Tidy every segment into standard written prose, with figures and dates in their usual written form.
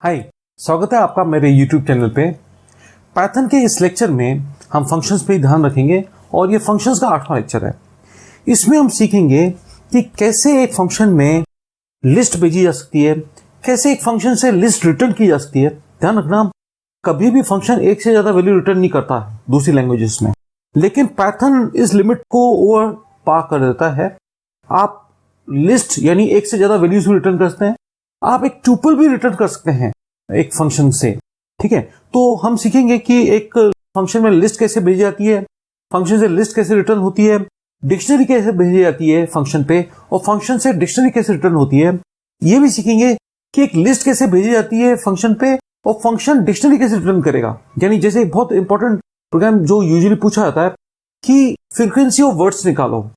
हाय, स्वागत है आपका मेरे YouTube चैनल पे। पाइथन के इस लेक्चर में हम फंक्शंस पे ही ध्यान रखेंगे और ये फंक्शंस का 8वां लेक्चर है। इसमें हम सीखेंगे कि कैसे एक फंक्शन में लिस्ट भेजी जा सकती है, कैसे एक फंक्शन से लिस्ट रिटर्न की जा सकती है। ध्यान रखना, कभी भी फंक्शन एक से ज्यादा वैल्यू रिटर्न नहीं करता है दूसरी लैंग्वेजेस में, लेकिन पाइथन इस लिमिट को ओवर पार कर देता है। आप लिस्ट यानी एक से ज्यादा वैल्यूज भी रिटर्न कर सकते हैं, आप एक ट्यूपल भी रिटर्न कर सकते हैं एक फंक्शन से। ठीक है, तो हम सीखेंगे कि एक फंक्शन में लिस्ट कैसे भेजी जाती है, फंक्शन से लिस्ट कैसे रिटर्न होती है, डिक्शनरी कैसे भेजी जाती है फंक्शन पे, और फंक्शन से डिक्शनरी कैसे रिटर्न होती है। ये भी सीखेंगे कि एक लिस्ट कैसे भेजी जाती है फंक्शन पे और फंक्शन डिक्शनरी कैसे रिटर्न करेगा। यानी जैसे एक बहुत इंपॉर्टेंट प्रोग्राम जो यूजुअली पूछा जाता है कि फ्रीक्वेंसी ऑफ वर्ड्स निकालो,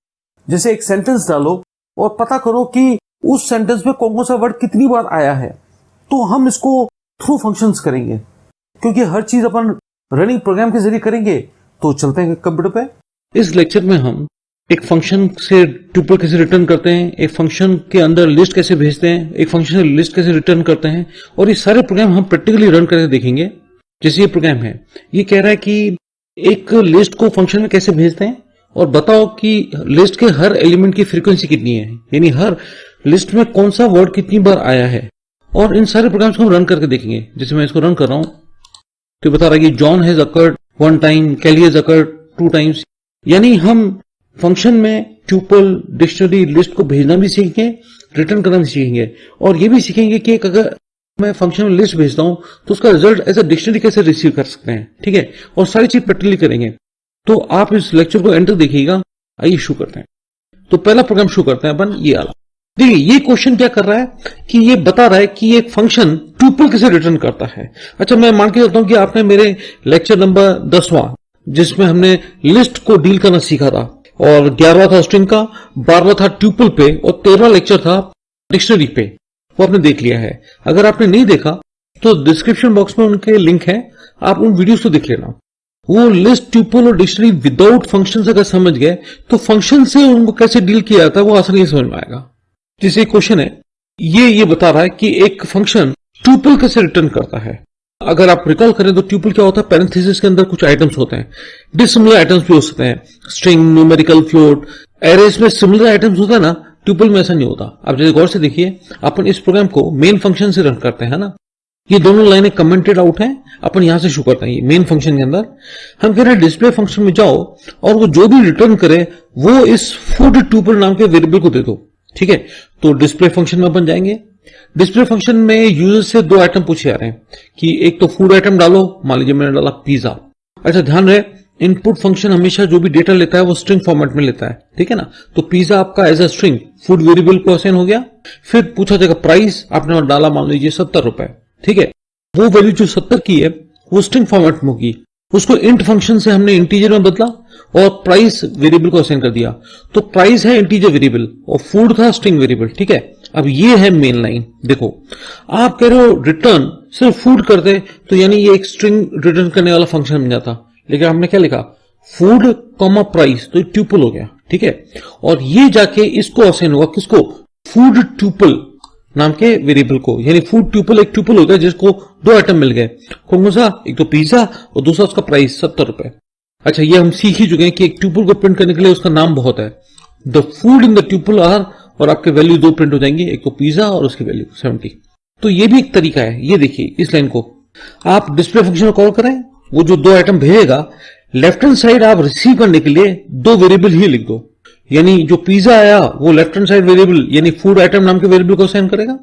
जैसे एक सेंटेंस डालो और पता करो कि उस सेंटेंस में कौन कौन सा वर्ड कितनी बार आया है। तो हम इसको थ्रू फंक्शंस करेंगे, क्योंकि हर चीज अपन रनिंग प्रोग्राम के जरिए करेंगे। तो चलते हैं कंप्यूटर पे। इस लेक्चर में हम एक फंक्शन से ट्यूपल कैसे रिटर्न करते हैं, एक फंक्शन के अंदर लिस्ट कैसे भेजते हैं, एक फंक्शन से लिस्ट कैसे रिटर्न करते हैं, और ये सारे प्रोग्राम हम प्रैक्टिकली रन करके देखेंगे। जैसे ये प्रोग्राम है, ये कह रहा है कि एक लिस्ट को फंक्शन में कैसे भेजते हैं और बताओ कि लिस्ट के हर एलिमेंट की फ्रीक्वेंसी कितनी है, यानी हर लिस्ट में कौन सा वर्ड कितनी बार आया है। और इन सारे प्रोग्राम्स को हम रन करके देखेंगे। जैसे मैं इसको रन कर रहा हूं तो बता रहा है कि John has occurred 1 time, Kelly has occurred 2 times. यानी हम फंक्शन में ट्यूपल, डिक्शनरी, लिस्ट को भेजना भी सीखेंगे, रिटर्न करना भी सीखेंगे, और ये भी सीखेंगे कि अगर मैं फंक्शन में लिस्ट भेजता हूं तो उसका रिजल्ट एज अ डिक्शनरी कैसे रिसीव कर सकते हैं। ठीक है, और सारी चीज प्रैक्टिकली करेंगे। तो आप इस लेक्चर को एंड तक देखिएगा। आइए शुरू करते हैं। तो पहला प्रोग्राम शुरू करते हैं अपन, ये वाला। देखिए ये क्वेश्चन क्या कर रहा है कि ये बता रहा है कि एक फंक्शन ट्यूपल कैसे रिटर्न करता है। अच्छा, मैं मान के चलता हूं कि आपने मेरे लेक्चर नंबर 10वां, जिसमें हमने लिस्ट को डील करना सीखा था, और 11वां था स्ट्रिंग का, 12वां था ट्यूपल पे, और 13वां लेक्चर था डिक्शनरी पे, वो आपने देख लिया है। अगर आपने नहीं देखा तो डिस्क्रिप्शन बॉक्स में उनके लिंक है, आप उन वीडियोस को देख लेना। वो लिस्ट, ट्यूपल और डिक्शनरी विदाउट फंक्शन अगर समझ गए तो फंक्शन से उनको कैसे डील किया जाता है वो आसानी से समझ में आएगा। जैसे क्वेश्चन है, ये बता रहा है कि एक फंक्शन ट्यूपल कैसे रिटर्न करता है। अगर आप रिकॉल करें तो ट्यूपल क्या होता है, पैरेंथेसिस के अंदर कुछ आइटम्स होते हैं, डिसिमिलर आइटम्स भी हो सकते हैं, स्ट्रिंग, न्यूमेरिकल, फ्लोट, एरेज में सिमिलर आइटम्स होता है ना, ट्यूपल में ऐसा नहीं होता। आप जैसे गौर से देखिए, अपन इस प्रोग्राम को मेन फंक्शन से रन करते हैं ना, ये दोनों लाइनें कमेंटेड आउट हैं, अपन यहां से शुरू करते हैं। ये मेन फंक्शन के अंदर हम कह रहे हैं डिस्प्ले फंक्शन में जाओ और वो जो भी रिटर्न करे वो इस फूड ट्यूपल नाम के वेरिएबल को दे दो। ठीक है, तो डिस्प्ले फंक्शन में अपन जाएंगे। डिस्प्ले फंक्शन में यूजर से 2 आइटम पूछे जा रहे हैं कि एक तो फूड आइटम डालो, मान लीजिए मैंने डाला पिज्जा। अच्छा, ध्यान रहे इनपुट फंक्शन हमेशा जो भी डेटा लेता है वो स्ट्रिंग फॉर्मेट में लेता है। ठीक है ना, तो पिज्जा आपका as a string food variable को असाइन हो गया। फिर पूछा जाएगा प्राइस, आपने डाला मान लीजिए 70 रुपए। ठीक है, वो वैल्यू जो 70 की है वो स्ट्रिंग फॉर्मेट में होगी, उसको इंट फंक्शन से हमने इंटीजर में बदला और प्राइस वेरिएबल को असाइन कर दिया। तो प्राइस है इंटीजर वेरिएबल और फूड था स्ट्रिंग वेरिएबल। ठीक है, अब ये है मेन लाइन। देखो, आप कह रहे हो रिटर्न सिर्फ फूड कर दे तो यानी ये एक स्ट्रिंग रिटर्न करने वाला फंक्शन बन जाता, लेकिन हमने क्या लिखा, फूड कॉमा प्राइस, तो ट्यूपल हो गया। ठीक है, और ये जाके इसको असाइन होगा, किसको, फूड ट्यूपल नाम के वेरिएबल को। यानी फूड ट्यूपल एक ट्यूपल हो गया जिसको 2 आइटम मिल गए, कौन सा, एक तो पिज्जा और दूसरा उसका प्राइस 70 रुपए। अच्छा, ये हम सीख ही चुके हैं कि एक ट्यूपल को प्रिंट करने के लिए उसका नाम बहुत है, the food in the tuple are, और आपके वैल्यू 2 प्रिंट हो जाएंगे, एक तो पिज्जा और उसकी वैल्यू 70। तो ये भी एक तरीका है। ये देखिए, इस लाइन को आप डिस्प्ले फंक्शन में कॉल करें, वो जो 2 आइटम भेजेगा, लेफ्ट हैंड साइड आप रिसीव करने के लिए 2 वेरिएबल ही लिख दो। यानी जो पिज्जा आया वो लेफ्ट हैंड साइड वेरिएबल यानी फूड आइटम नाम के वेरिएबल को असाइन करेगा,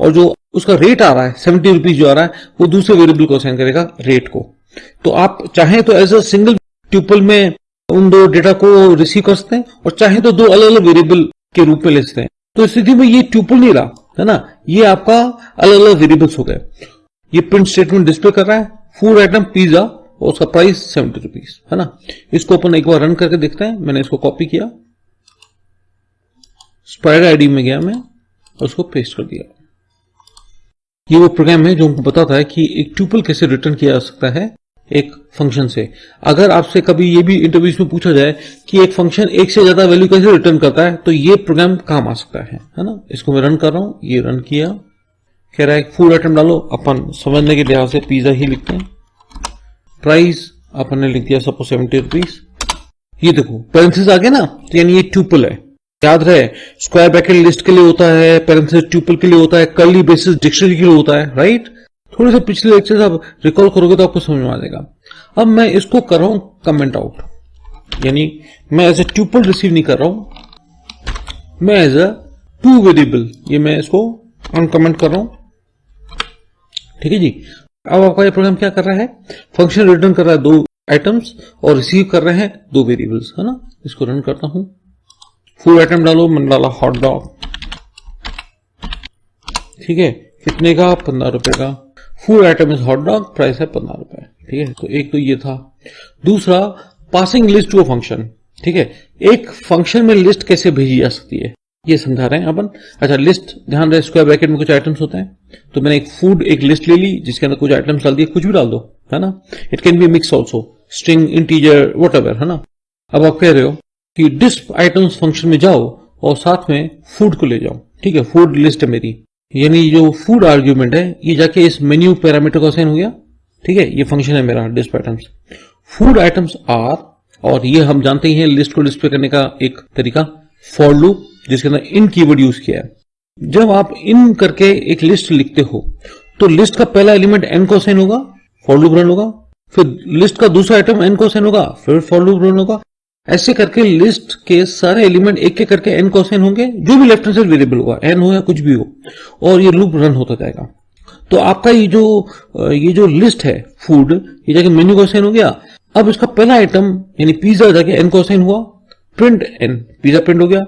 और जो उसका रेट आ रहा है 70 रुपीज जो आ रहा है वो दूसरे वेरिएबल को असाइन करेगा, रेट को। तो आप चाहें तो एज अ सिंगल ट्यूपल में उन 2 डेटा को रिसीव कर सकते हैं, और चाहे तो 2 अलग अलग वेरिएबल के रूप में ले सकते हैं। तो इस स्थिति में ये ट्यूपल नहीं रहा है ना, ये आपका अलग अलग वेरिएबल्स हो गए। ये प्रिंट स्टेटमेंट डिस्प्ले कर रहा है फूड आइटम पिज्जा और उसका प्राइस 70 रुपीज, है ना। इसको अपन एक बार रन करके देखते हैं। मैंने इसको कॉपी किया, स्पाइडर आईडी में गया मैं और उसको पेस्ट कर दिया। ये वो प्रोग्राम है जो हमको बताता है कि एक ट्यूपल कैसे रिटर्न किया जा सकता है एक फंक्शन से। अगर आपसे कभी ये भी इंटरव्यूज में पूछा जाए कि एक फंक्शन एक से ज्यादा वैल्यू कैसे रिटर्न करता है, तो ये प्रोग्राम काम आ सकता है ना। इसको मैं रन कर रहा हूं, ये रन किया, कह रहा है फूड आइटम डालो, अपन समझने के लिहाज से पिज्जा ही लिखते हैं। प्राइस अपन ने लिख दिया सपोज 70 रुपीज। ये देखो पैरेंथेसिस आ गया ना, तो यानी ये ट्यूपल है। याद रहे स्क्वायर ब्रैकेट लिस्ट के लिए होता है, पैरेंथेसिस ट्यूपल के लिए होता है, कर्ली ब्रेसेस डिक्शनरी के लिए होता है, राइट। थोड़े से पिछले लेक्चर आप रिकॉल करोगे तो आपको समझ में आ जाएगा। अब मैं इसको कर रहा हूं कमेंट आउट, यानी मैं एज ए ट्यूपल रिसीव नहीं कर रहा हूं, मैं एज अ टू वेरिएबल ये मैं इसको अनकमेंट कर रहा हूं, ठीक है जी। अब आपका ये प्रोग्राम क्या कर रहा है, फंक्शन रिटर्न कर रहा है 2 आइटम्स और रिसीव कर रहे हैं 2 वेरिएबल्स, है ना। इसको रन करता हूं, फूड आइटम डालो, मैंने डाला हॉट डॉग, ठीक है। कितने का, 15 रुपए का। Food item is hot dog, price है 15 रुपए, ठीक है। तो एक तो ये था। दूसरा passing list to a function, ठीक है। एक फंक्शन में लिस्ट कैसे भेजी जा सकती है ये समझा रहे हैं अपन। अच्छा, लिस्ट ध्यान रहे स्क्वायर ब्रैकेट में कुछ आइटम्स होते हैं, तो मैंने एक फूड एक लिस्ट ले ली जिसके अंदर कुछ आइटम्स डाल दिए, कुछ भी डाल दो, है ना। It can be mix also, string, integer, whatever, है ना। अब आप कह रहे हो कि डिस्प आइटम्स फंक्शन में जाओ और साथ में फूड को ले जाओ, ठीक है। फूड लिस्ट है मेरी, यानी जो फूड आर्ग्यूमेंट है ये जाके इस मेन्यू पैरामीटर को असाइन हो गया, ठीक है। ये फंक्शन है मेरा डिस्प आइटम्स। फूड आइटम्स आर, और ये हम जानते ही हैं लिस्ट को डिस्प्ले करने का एक तरीका फॉर लूप, जिसके अंदर इन कीवर्ड यूज किया है। जब आप इन करके एक लिस्ट लिखते हो तो लिस्ट का पहला एलिमेंट एन को असाइन होगा, फॉर लूप रन होगा, फिर लिस्ट का दूसरा आइटम एन को असाइन होगा, फिर फॉर लूप रन होगा। ऐसे करके लिस्ट के सारे एलिमेंट एक एक करके एन को असाइन होंगे, जो भी लेफ्ट हैंड साइड वेरिएबल होगा, एन हो या कुछ भी हो, और ये लूप रन होता जाएगा। तो आपका ये जो लिस्ट है फूड, ये जाके मेन्यू को असाइन हो गया। अब इसका पहला आइटम यानी पिज्जा जाके एन को असाइन हुआ, प्रिंट एन, पिज्जा प्रिंट हो गया।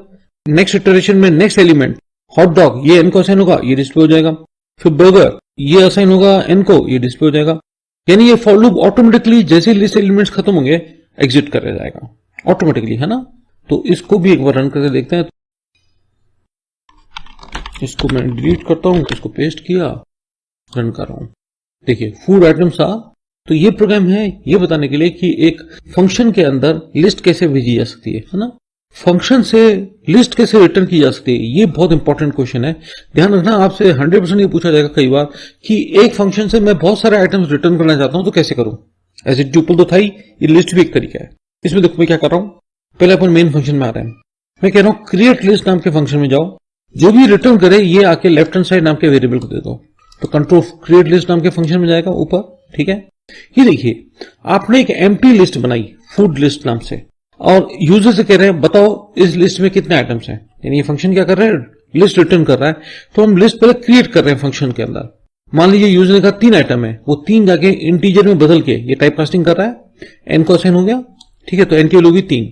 नेक्स्ट इटरेशन में नेक्स्ट एलिमेंट हॉट डॉग, ये एन को असाइन होगा, ये डिस्प्ले हो जाएगा। फिर बर्गर, ये असाइन होगा एन को, ये डिस्प्ले हो जाएगा। यानी ये फॉर लूप ऑटोमेटिकली जैसे लिस्ट एलिमेंट्स खत्म होंगे एग्जिट कर जाएगा ऑटोमेटिकली, है ना। तो इसको भी एक बार रन करके देखते हैं। इसको मैं डिलीट करता हूं, इसको पेस्ट किया, रन कर रहा हूं। देखिए फूड आइटम्स आ, तो ये प्रोग्राम है ये बताने के लिए कि एक फंक्शन के अंदर लिस्ट कैसे भेजी जा सकती है ना। फंक्शन से लिस्ट कैसे रिटर्न की जा सकती है, ये बहुत इंपॉर्टेंट क्वेश्चन है। ध्यान रखना, आपसे 100% ये पूछा जाएगा कई बार कि एक फंक्शन से मैं बहुत सारे आइटम्स रिटर्न करना चाहता हूं तो कैसे करूं। एज ए ट्यूपल तो था ही, ये लिस्ट भी एक तरीका है। इसमें देखो मैं क्या कर रहा हूं, पहले अपन मेन फंक्शन में आ रहे हैं। मैं कह रहा हूं क्रिएट लिस्ट नाम के फंक्शन में जाओ, जो भी रिटर्न करे ये आके लेफ्ट हैंड साइड नाम के वेरिएबल को दे दो। तो कंट्रोल क्रिएट लिस्ट नाम के फंक्शन में जाएगा ऊपर, ठीक है। ये देखिए आपने एक एम्प्टी लिस्ट बनाई फूड लिस्ट नाम से, और यूजर से कह रहे हैं बताओ इस लिस्ट में कितने आइटम्स हैं। यानी ये फंक्शन क्या कर रहा है, लिस्ट रिटर्न कर रहा है। तो हम लिस्ट पहले क्रिएट कर रहे हैं फंक्शन के अंदर। मान लीजिए यूजर ने कहा 3 आइटम है, वो 3 जाके इंटीजर में बदल के ये टाइप कास्टिंग कर रहा है, एन को असाइन हो गया, ठीक है। तो एन की वैल्यू होगी 3।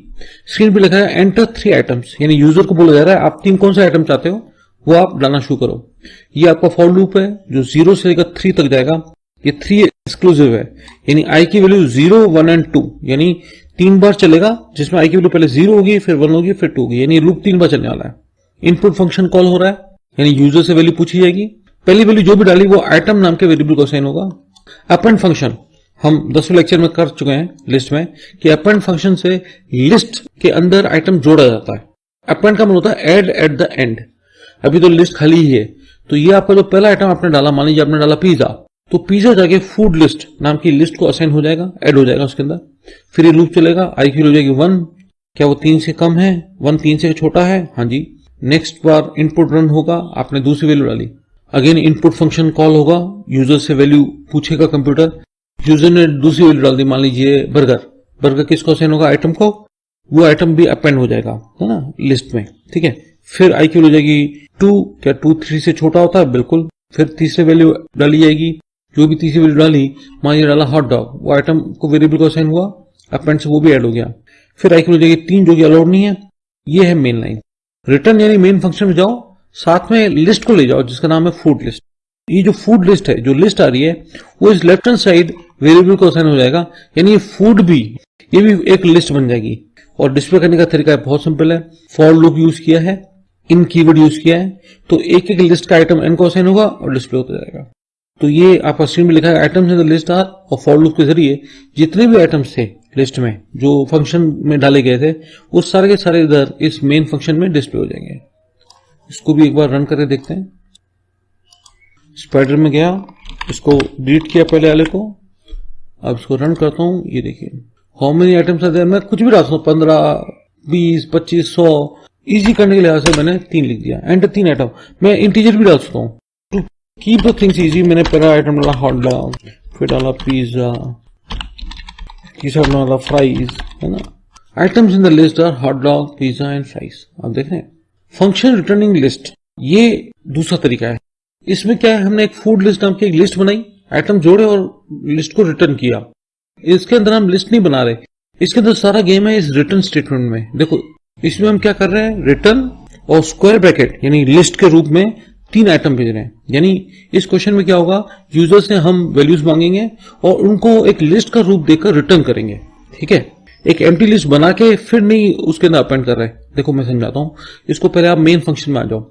स्क्रीन पे लिखा है एंटर 3 आइटम्स, यानी यूजर को बोला जा रहा है आप 3 कौन से आइटम चाहते हो वो आप डालना शुरू करो। ये आपका फॉर लूप है जो 0 से लेकर 3 तक जाएगा। ये 3 एक्सक्लूसिव है, यानी आई की वैल्यू 0, 1 एंड 2, यानी 3 बार चलेगा, जिसमें आई की वैल्यू पहले 0 होगी, फिर 1 होगी, फिर 2 होगी, यानी लूप 3 बार चलने वाला है। इनपुट फंक्शन कॉल हो रहा है, यानी यूजर से वैल्यू पूछी जाएगी। पहली वैल्यू जो भी डाली वो आइटम नाम के वेरिएबल को असाइन होगा। अपेंड फंक्शन हम 10वें लेक्चर में कर चुके हैं लिस्ट में, कि अपेंड फंक्शन से लिस्ट के अंदर आइटम जोड़ा जाता है। अपेंड का मतलब होता है एड एट द एंड। अभी तो लिस्ट खाली ही है, तो ये आपका जो पहला आइटम आपने डाला, मान लीजिए आपने डाला पिज्जा, तो पिज्जा जाके फूड लिस्ट नाम की लिस्ट को असाइन हो जाएगा, ऐड हो जाएगा उसके अंदर। फिर ये लूप चलेगा, आई की हो जाएगी 1, क्या वो 3 से कम है, 1 3 से छोटा है, हाँ जी। नेक्स्ट बार इनपुट रन होगा, आपने दूसरी वैल्यू डाली, अगेन इनपुट फंक्शन कॉल होगा, यूजर से वैल्यू पूछेगा कंप्यूटर, यूजर ने दूसरी वैल्यू डाल दी, मान लीजिए बर्गर, बर्गर किसको असाइन होगा, आइटम को, वो आइटम भी अपेंड हो जाएगा, है ना, लिस्ट में, ठीक है। फिर आई की हो जाएगी 2, क्या 2 3 से छोटा होता है, बिल्कुल। फिर तीसरी वैल्यू डाली जाएगी, जो भी तीसरी वैल्यू डाली, मान लीजिए डाला हॉट डॉग, वो आइटम को वेरिएबल को असाइन हुआ, अपेंड से वो भी ऐड हो गया। फिर आई की हो जाएगी 3 जो कि अलाउड नहीं है। ये है मेन लाइन। रिटर्न यानी मेन फंक्शन में जाओ, साथ में लिस्ट को ले जाओ जिसका नाम है फूड लिस्ट। ये जो फूड लिस्ट है, जो लिस्ट आ रही है, वो इस लेफ्ट हैंड साइड वेरिएबल को असाइन हो जाएगा, यानी ये फूड भी, ये भी एक लिस्ट बन जाएगी। और डिस्प्ले करने का तरीका बहुत सिंपल है, फॉर लूप यूज किया है, इन कीवर्ड यूज किया है, तो एक एक लिस्ट का आइटम एन को असाइन होगा और डिस्प्ले होता जाएगा। तो ये आपका स्क्रीन में लिखा है items in the list are, और फॉर लूप के जरिए जितने भी आइटम्स थे लिस्ट में जो फंक्शन में डाले गए थे, वो सारे के सारे इधर इस मेन फंक्शन में डिस्प्ले हो जाएंगे। इसको भी एक बार रन करके देखते हैं। स्पाइडर में गया, इसको डिलीट किया पहले वाले को, अब इसको रन करता हूं। ये देखिए how many items are there, मैं कुछ भी डाल सकता हूं, 15, 20, 25, 100। इजी करने के लिहाज से मैंने 3 लिख दिया। एंटर 3 आइटम, मैं इंटीजर भी डाल सकता हूं to keep the things easy. मैंने पहला आइटम डाला हॉट डॉग, फिर डाला पिज्जा, तीसरा डाला फ्राइज, है ना। Items in the list are hot dog, pizza and fries. आप देख रहे हैं फंक्शन रिटर्निंग लिस्ट, ये दूसरा तरीका है। इसमें क्या है, हमने एक फूड लिस्ट नाम की एक लिस्ट बनाई, आइटम जोड़े और लिस्ट को रिटर्न किया। इसके अंदर हम लिस्ट नहीं बना रहे, इसके अंदर सारा गेम है इस रिटर्न स्टेटमेंट में। देखो इसमें हम क्या कर रहे हैं, रिटर्न और स्क्वायर ब्रैकेट यानी लिस्ट के रूप में 3 आइटम भेज रहे हैं। यानी इस क्वेश्चन में क्या होगा, यूजर से हम वैल्यूज मांगेंगे और उनको एक लिस्ट का रूप देकर रिटर्न करेंगे। ठीक है, एक एम्प्टी लिस्ट बना के फिर नहीं उसके अंदर अपेंड कर रहे। देखो मैं समझाता हूं इसको, पहले आप मेन फंक्शन में आ जाओ,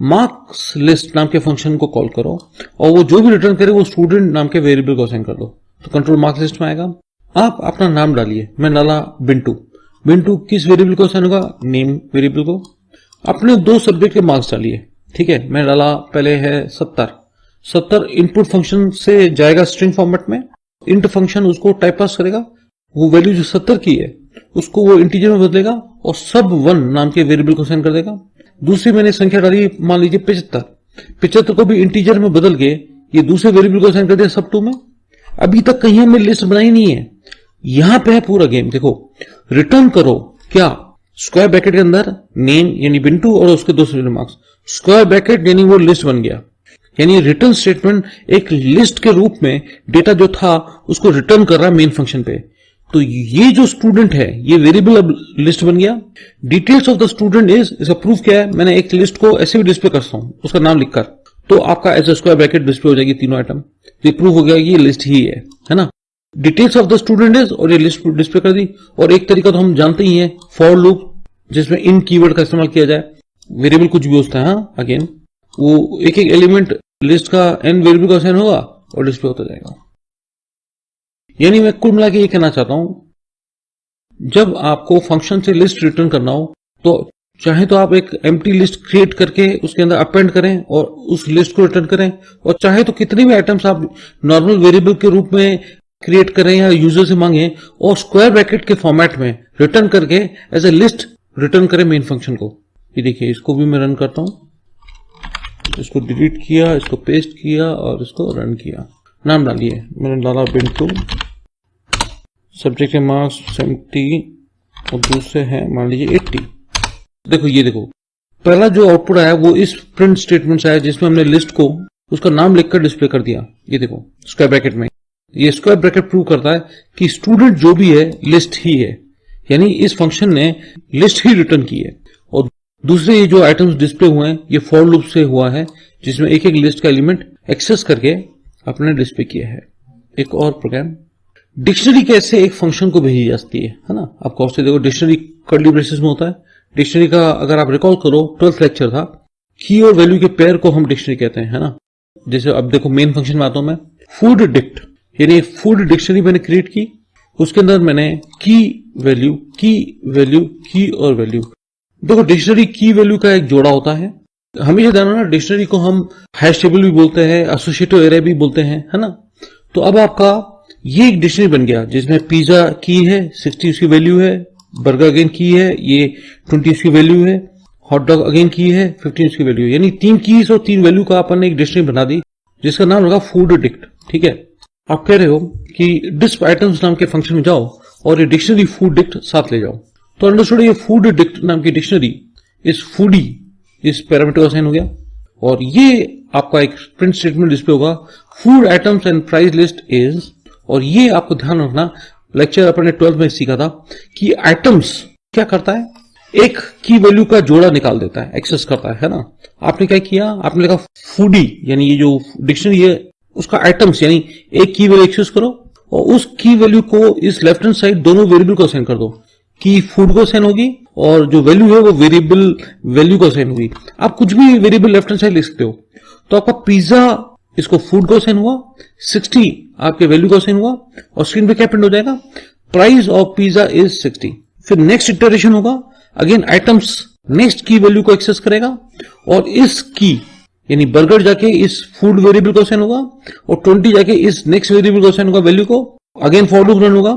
मार्क्स लिस्ट नाम के फंक्शन को कॉल करो और वो जो भी रिटर्न करे वो स्टूडेंट नाम के वेरिएबल को असाइन कर दो, तो कंट्रोल मार्क्स लिस्ट में आएगा। आप अपना नाम डालिए, मैं डाला बिंटू। बिंटू किस वेरिएबल को असाइन होगा, नेम वेरिएबल को। अपने 2 सब्जेक्ट के मार्क्स डालिए। ठीक है, मैं डाला पहले है 70 इनपुट फंक्शन से जाएगा स्ट्रिंग फॉर्मेट में, इंट फंक्शन उसको टाइप पास करेगा, वो वैल्यू जो 70 की है उसको वो इंटीजर में बदलेगा और sub1 नाम के वेरिएबल को असाइन कर देगा। दूसरी मैंने संख्या डाली, मान लीजिए 75 को भी इंटीजर में बदल के ये दूसरे वेरिएबल को असाइन कर दिया sub2 में। अभी तक कहीं हमने लिस्ट बनाई नहीं है, यहां पे है पूरा गेम। देखो रिटर्न करो क्या, स्क्वायर ब्रैकेट के अंदर नेम यानी बिंटू और उसके 2 मार्क्स, स्क्वायर ब्रैकेट यानी वो लिस्ट बन गया। यानी रिटर्न स्टेटमेंट एक लिस्ट के रूप में डेटा जो था उसको रिटर्न कर रहा है मेन फंक्शन पे। तो ये जो स्टूडेंट है ये वेरिएबल अब लिस्ट बन गया। Details of the student is, इसका प्रूफ क्या है, मैंने एक लिस्ट को ऐसे भी डिस्प्ले करता हूं उसका नाम लिखकर, तो आपका ऐसे स्क्वायर ब्रैकेट डिस्प्ले हो जाएगी तीनों आइटम। ये प्रूफ हो गया कि ये लिस्ट ही है ना। Details of the student is और ये लिस्ट डिस्प्ले कर दी। और एक तरीका तो हम जानते ही है, फॉर लूप, जिसमें इन कीवर्ड का इस्तेमाल किया जाए। वेरिएबल कुछ भी होता है, हाँ अगेन वो एक एक एलिमेंट लिस्ट का n वेरिएबल का असाइन होगा और डिस्प्ले होता जाएगा। यानी मैं कुल मिला के ये कहना चाहता हूं, जब आपको फंक्शन से लिस्ट रिटर्न करना हो तो चाहे तो आप एक एम्प्टी लिस्ट क्रिएट करके उसके अंदर अपेंड करें और उस लिस्ट को रिटर्न करें, और चाहे तो कितने भी आइटम्स आप नॉर्मल वेरिएबल के रूप में क्रिएट करें या यूजर से मांगे और स्क्वायर ब्रैकेट के फॉर्मेट में रिटर्न करके एज ए लिस्ट रिटर्न करें मेन फंक्शन को। ये देखिए इसको भी मैं रन करता हूं, इसको डिलीट किया, इसको पेस्ट किया और इसको रन किया। नाम डालिए, मैंने डाला बिंटू, सब्जेक्ट के मार्क्स 70 और दूसरे हैं मान लीजिए 80। देखो ये देखो पहला जो आउटपुट आया वो इस प्रिंट स्टेटमेंट से आया जिसमें हमने लिस्ट को उसका नाम लिखकर डिस्प्ले कर दिया। ये देखो स्क्वायर ब्रैकेट में, ये स्क्वायर ब्रैकेट प्रूव करता है कि स्टूडेंट जो भी है लिस्ट ही है, यानी इस फंक्शन ने लिस्ट ही रिटर्न की है। और दूसरे ये जो आइटम्स डिस्प्ले हुए हैं ये फॉर लूप से हुआ है जिसमें एक एक लिस्ट का एलिमेंट एक्सेस करके अपने डिस्प्ले किया है। एक और प्रोग्राम, डिक्शनरी कैसे एक फंक्शन को भेजी जाती है ना। आप कौन से देखो डिक्शनरी कर्ली ब्रेसेस में होता है। डिक्शनरी का अगर आप रिकॉल करो 12th लेक्चर था, की और वैल्यू के पेयर को हम डिक्शनरी कहते हैं, है ना। जैसे अब देखो मेन फंक्शन में आता हूं मैं, फूड डिक्ट यानी फूड डिक्शनरी मैंने क्रिएट की, उसके अंदर मैंने की वैल्यू की और वैल्यू। देखो डिक्शनरी की वैल्यू का एक जोड़ा होता है, हमेशा ध्यान रखना डिक्शनरी को हम हैश टेबल भी बोलते हैं, एसोसिएटिव एरे भी बोलते हैं, है ना। तो अब आपका ये एक डिक्शनरी बन गया जिसमें पिज्जा की है 60 उसकी वैल्यू है, बर्गर अगेन की है ये 20 उसकी वैल्यू है, हॉट डॉग अगेन की है 15 उसकी वैल्यू है। यानी 3 कीज और 3 वैल्यू का अपन ने एक डिक्शनरी बना दी जिसका नाम लगा फूड डिक्ट। ठीक है, आप कह रहे हो कि डिस्प आइटम्स नाम के फंक्शन में जाओ और ये डिक्शनरी फूड डिक्ट साथ ले जाओ। तो अंडरस्टूड, ये फूड डिक्ट नाम की डिक्शनरी इस फूडी इस पैरामीटर असाइन हो गया और ये आपका एक प्रिंट स्टेटमेंट डिस्प्ले होगा, food items and price list is. और ये आपको ध्यान रखना, लेक्चर अपन ने 12th में सीखा था कि आइटम्स क्या करता है, एक की वैल्यू का जोड़ा निकाल देता है, एक्सेस करता है ना। आपने क्या किया, आपने लिखा फूडी यानी ये जो डिक्शनरी है उसका आइटम्स यानी एक की वैल्यू एक्सेस करो और उस की वैल्यू को इस लेफ्ट हैंड साइड दोनों वेरिएबल को असाइन कर दो। की फूड को असाइन होगी और जो वैल्यू है वो वेरिएबल वैल्यू को असाइन होगी। आप कुछ भी वेरिएबल लेफ्ट हैंड साइड लिख सकते हो। तो आपका पिज्जा इसको फूड को असाइन हुआ, 60 आपके वैल्यू को असाइन हुआ और स्क्रीन पे क्या प्रिंट हो जाएगा, प्राइस ऑफ पिज्जा इज 60। फिर नेक्स्ट इटरेशन होगा, अगेन आइटम्स नेक्स्ट की वैल्यू को एक्सेस करेगा और इस की यानी बर्गर जाके इस फूड वेरिएबल को असाइन होगा और 20 जाके इस नेक्स्ट वेरिएबल को असाइन होगा वैल्यू को, अगेन फॉर लूप रन होगा,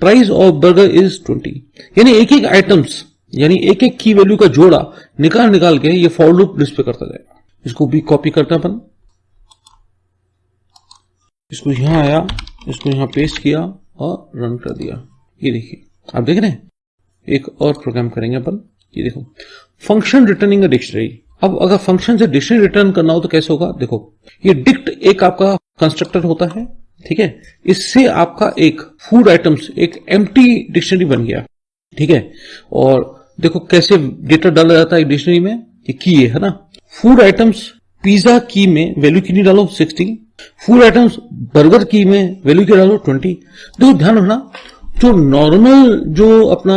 प्राइस ऑफ बर्गर इज 20। यानी एक एक आइटम्स यानी एक एक की वैल्यू का जोड़ा निकाल के ये फॉर लूप डिस्प्ले करता जाएगा। इसको भी कॉपी करता अपन, इसको यहां आया, इसको यहां पेस्ट किया और रन कर दिया। ये देखिए आप देख रहे हैं। एक और प्रोग्राम करेंगे अपन, ये देखो फंक्शन रिटर्निंग अ डिक्शनरी। अब अगर फंक्शन से डिक्शनरी रिटर्न करना हो तो कैसे होगा, देखो ये डिक्ट एक आपका कंस्ट्रक्टर होता है, ठीक है, इससे आपका एक फूड आइटम्स एक एम्प्टी डिक्शनरी बन गया, ठीक है। और देखो कैसे डेटा डाला जाता है डिक्शनरी में, ये की है ना, फूड आइटम्स पिज्जा की में वैल्यू कितनी डालो 60, फूड आइटम्स बर्गर की में वैल्यू क्या डालो 20। देखो ध्यान रखना, जो नॉर्मल जो अपना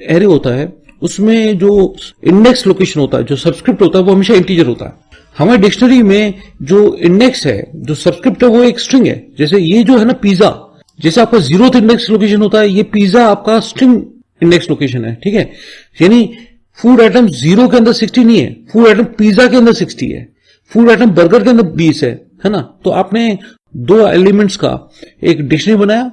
एरे होता है उसमें जो इंडेक्स लोकेशन होता है, जो सबस्क्रिप्ट होता है वो हमेशा इंटीजर होता है। हमारे डिक्शनरी में जो इंडेक्स है, जो सबस्क्रिप्ट है वो एक स्ट्रिंग है। जैसे ये जो है ना पिज्जा, जैसे आपका 0th इंडेक्स लोकेशन होता है, ये पिज्जा आपका स्ट्रिंग इंडेक्स लोकेशन है, ठीक है। यानी फूड आइटम 0 के अंदर 60 नहीं है, फूड आइटम पिज्जा के अंदर 60 है, फूड आइटम बर्गर के अंदर 20 है ना। तो आपने दो एलिमेंट्स का एक डिक्शनरी बनाया,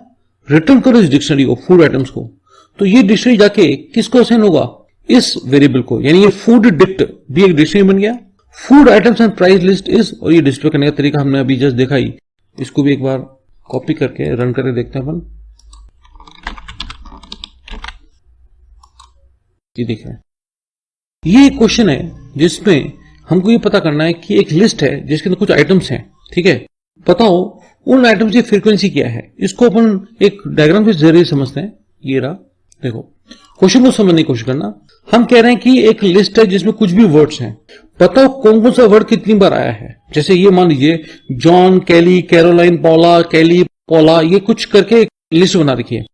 रिटर्न करो इस डिक्शनरी को, फूड आइटम्स को, तो ये डिक्शनरी जाके किसको असाइन होगा, इस वेरिएबल को, यानी ये फूड डिक्ट भी एक डिक्शनरी बन गया। Food items and price list is, और ये डिस्प्ले करने का तरीका हमने अभी जस्ट देखा ही, इसको भी एक बार कॉपी करके रन करके देखते हैं अपन। ये देख रहे हैं, ये एक क्वेश्चन है जिसमें हमको ये पता करना है कि एक लिस्ट है जिसके अंदर कुछ आइटम्स हैं, ठीक है, बताओ उन आइटम्स की फ्रीक्वेंसी क्या है। इसको अपन एक डायग्राम के जरिए समझते हैं। ये रहा, देखो क्वेश्चन को समझने की कोशिश करना। हम कह रहे हैं कि एक लिस्ट है जिसमें कुछ भी वर्ड्स हैं, बताओ कौन कौन सा वर्ड कितनी बार आया है। जैसे ये मान लीजिए जॉन, कैली, कैरोलाइन, पॉला, कैली, पॉला, ये कुछ करके एक लिस्ट बना रखी है।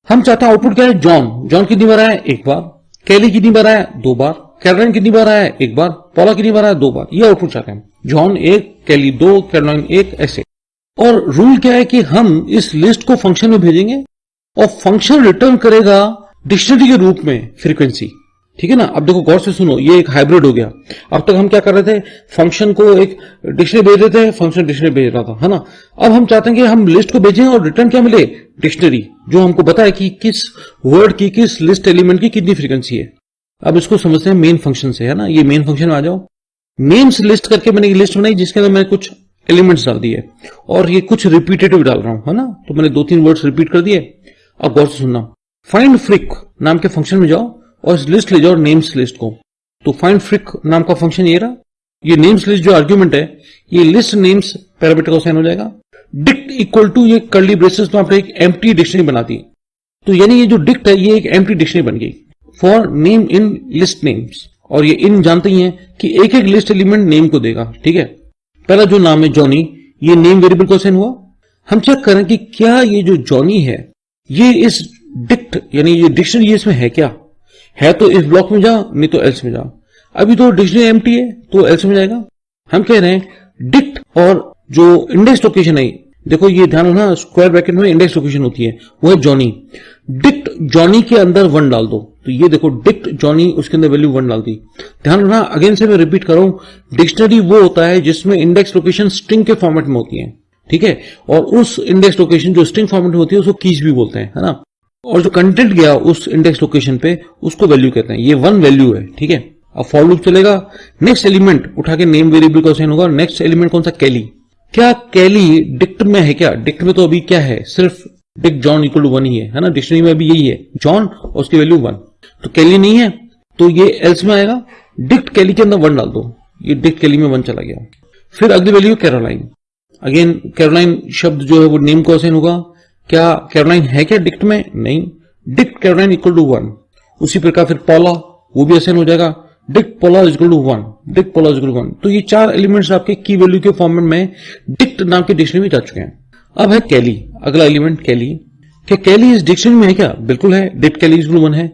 हम चाहते हैं आउटपुट क्या है, जॉन। जॉन कितनी बार आया है, एक बार। कैली कितनी बार आया है, 2 बार। कैरोलाइन कितनी बार आया है, 1 बार। पॉला कितनी बार आया है, 2 बार। ये आउटपुट चाहते हैं, जॉन 1, कैली 2, कैरोलाइन 1, ऐसे। और रूल क्या है कि हम इस लिस्ट को फंक्शन में भेजेंगे और फंक्शन रिटर्न करेगा डिक्शनरी के रूप में फ्रीक्वेंसी, ठीक है ना। अब देखो गौर से सुनो, ये एक हाइब्रिड हो गया। अब तक हम क्या कर रहे थे, फंक्शन को एक डिक्शनरी भेज रहे थे, फंक्शन डिक्शनरी भेज रहा था, है ना। अब हम चाहते हैं कि हम लिस्ट को भेजें और रिटर्न क्या मिले, डिक्शनरी, जो हमको बताए कि किस वर्ड की, किस लिस्ट एलिमेंट की कितनी फ्रीक्वेंसी है। अब इसको समझते हैं मेन फंक्शन से, है ना। ये मेन फंक्शन में आ जाओ। नेम्स लिस्ट करके मैंने एक लिस्ट बनाई जिसके अंदर मैंने कुछ एलिमेंट्स डाल दिए और ये कुछ रिपीटेटिव डाल रहा हूं, है ना। तो मैंने 2-3 वर्ड्स रिपीट कर दिए। अब गौर से सुनना, फाइंड फ्रिक नाम के फंक्शन में जाओ और इस लिस्ट ले जाओ नेम्स लिस्ट को। तो फाइंड फ्रिक नाम का फंक्शन ये रहा। ये नेम्स लिस्ट जो आर्ग्यूमेंट है, ये लिस्ट नेम्स पैरामीटर को साइन हो जाएगा। डिक्ट इक्वल टू, ये कर्ली ब्रेसेस में आपने एक एम्प्टी डिक्शनरी बना दी। तो यानी ये जो डिक्ट है ये एक एम्प्टी डिक्शनरी बन गई for name in list names. और ये इन जानते ही हैं कि एक एक लिस्ट एलिमेंट नेम को देगा, ठीक है। पहला जो नाम है जॉनी, ये नेम वेरिएबल को साइन हुआ। हम चेक करें कि क्या ये जो जॉनी है ये इस डिक्ट यानी ये डिक्शनरी इसमें है क्या है। तो इस ब्लॉक में जाओ, नहीं तो एल्स में जाओ। अभी तो डिक्शनरी एम्प्टी है तो एल्स में जाएगा। हम कह रहे हैं डिक्ट और जो इंडेक्स लोकेशन है, देखो ये ध्यान रखना, स्क्वायर ब्रैकेट में इंडेक्स लोकेशन होती है, वो है जॉनी। डिक्ट जॉनी के अंदर 1 डाल दो। तो ये देखो डिक्ट जॉनी, उसके अंदर वैल्यू 1 डाल दी। ध्यान रखना, अगेन से मैं रिपीट कर रहा हूं, डिक्शनरी वो होता है जिसमें इंडेक्स लोकेशन स्ट्रिंग के फॉर्मेट में होती है, ठीक है। और उस इंडेक्स लोकेशन जो स्ट्रिंग फॉर्मेट में होती है उसको कीज भी बोलते हैं, है ना। और जो कंटेंट गया उस इंडेक्स लोकेशन पे उसको वैल्यू कहते हैं। ये 1 वैल्यू है, ठीक है। अब फॉर लूप चलेगा, नेक्स्ट एलिमेंट उठा के नेम वेरिएबल को असाइन होगा। नेक्स्ट एलिमेंट कौन सा, कैली। क्या कैली डिक्ट में है क्या, डिक्ट में तो अभी क्या है, सिर्फ डिक्ट जॉन इक्वल टू 1 ही है ना। डिक्शनरी में अभी यही है, जॉन और उसकी वैल्यू 1। तो कैली नहीं है तो ये एल्स में आएगा। डिक्ट कैली के अंदर 1 डाल दो, ये डिक्ट कैली में 1 चला गया। फिर अगली वैल्यू कैरोलाइन। अगेन कैरोलाइन शब्द जो है वो नेम को असाइन होगा। क्या कैरोलाइन है क्या डिक्ट में, नहीं। Dict Caroline equal to 1। उसी प्रकार फिर पॉला, वो भी असाइन हो जाएगा। Dict Paula equal to 1, dict Paula equal to 1। तो ये 4 एलिमेंट्स आपके की वैल्यू के फॉर्मेट में डिक्ट नाम के डिक्शनरी में जा चुके हैं। अब है कैली, अगला एलिमेंट कैली। क्या कैली इस डिक्शनरी में है क्या, बिल्कुल है। डिक्ट कैली इक्वल टू 1 है।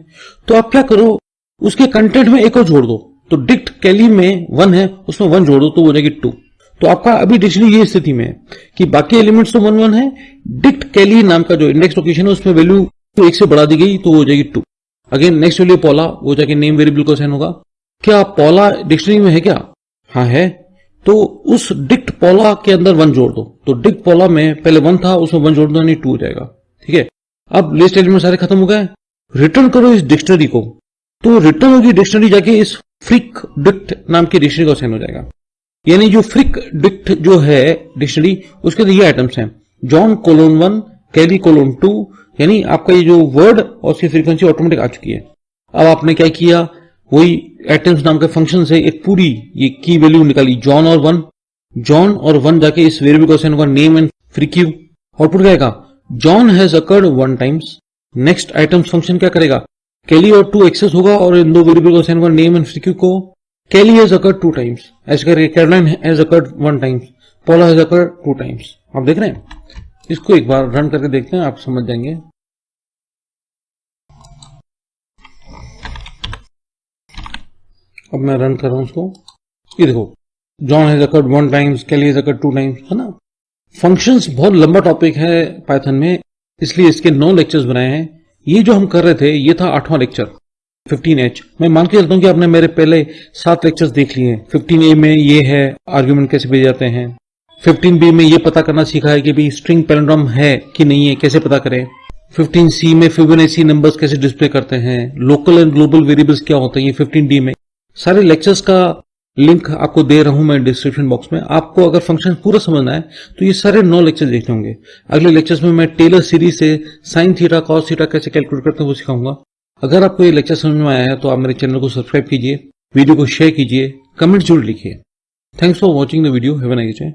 तो आप क्या करो, उसके कंटेंट में एक और जोड़ दो। तो डिक्ट कैली में 1 है, उसमें 1 जोड़ दो तो हो जाएगी 2। तो आपका अभी डिक्शनरी ये स्थिति में है कि बाकी एलिमेंट्स तो 1-1 है, डिक्ट कैली नाम का जो इंडेक्स लोकेशन है उसमें वैल्यू 1 से बढ़ा दी गई तो हो जाएगी 2। अगेन नेक्स्ट वैल्यू पॉला, वो जाके नेम वेरिएबल को असाइन होगा। क्या पॉला डिक्शनरी में है क्या, हाँ है। तो उस डिक्ट पॉला के अंदर 1 जोड़ दो। तो डिक्ट पॉला में पहले 1 था, उसमें 1 जोड़ दो यानी 2 हो जाएगा। ठीक है, अब लिस्ट एलिमेंट सारे खत्म हो गए। रिटर्न करो इस डिक्शनरी को, तो रिटर्न होगी डिक्शनरी जाके इस फ्रिक डिक्ट नाम की डिक्शनरी को असाइन हो जाएगा। यानी जो फ्रिक डिक्ट जो है डिक्शनरी, उसके अंदर ये आइटम्स हैं, जॉन कोलोन 1, कैली कोलोन 2, यानी आपका ये जो वर्ड और उसकी फ्रीक्वेंसी ऑटोमेटिक आ चुकी है। अब आपने क्या किया, वही आइटम्स नाम के फंक्शन से एक पूरी ये की वैल्यू निकाली, जॉन और 1। जॉन और 1 जाके इस वेरिएबल को असाइन होगा name and free Q. Output क्या आएगा, John has occurred 1 times. Next items function क्या करेगा, कैली और 2 एक्सेस होगा और इन दो वेरिएबल को असाइन होगा नेम एंड फ्री क्यू को। कैली हैज अकर्ड 2 टाइम्स, ऐसे करके Caroline has occurred 1 times, पॉला has occurred 2 times. आप देख रहे हैं, इसको एक बार रन करके देखते हैं, आप समझ जाएंगे। अब मैं रन कर रहा हूं उसको, ये देखो, John has occurred 1 times, Kelly has occurred 2 times, है ना। फंक्शंस बहुत लंबा टॉपिक है पाइथन में, इसलिए इसके 9 लेक्चर्स बनाए हैं। ये जो हम कर रहे थे ये था 8वां लेक्चर 15H। मैं मान के चलता हूं कि आपने मेरे पहले 7 लेक्चर्स देख लिए हैं। 15A में ये है आर्ग्यूमेंट कैसे भेजे जाते हैं, 15B में ये पता करना सीखा है कि भाई स्ट्रिंग पैलिंड्रोम है कि नहीं है, कैसे पता करें। 15C में फिबोनाची नंबर्स कैसे डिस्प्ले करते हैं, लोकल एंड ग्लोबल वेरिएबल्स क्या होते हैं, ये 15D में। सारे लेक्चर्स का लिंक आपको दे रहा हूं मैं डिस्क्रिप्शन बॉक्स में। आपको अगर फंक्शन पूरा समझना है तो ये सारे 9 लेक्चर देखने होंगे। अगले लेक्चर्स में मैं टेलर सीरीज से साइन थीटा कॉस थीटा कैसे कैलकुलेट करते हैं वो सिखाऊंगा। अगर आपको ये लेक्चर समझ में आया है तो आप मेरे चैनल को सब्सक्राइब कीजिए, वीडियो को शेयर कीजिए, कमेंट जरूर लिखिए। Thanks for watching the video, have a nice day.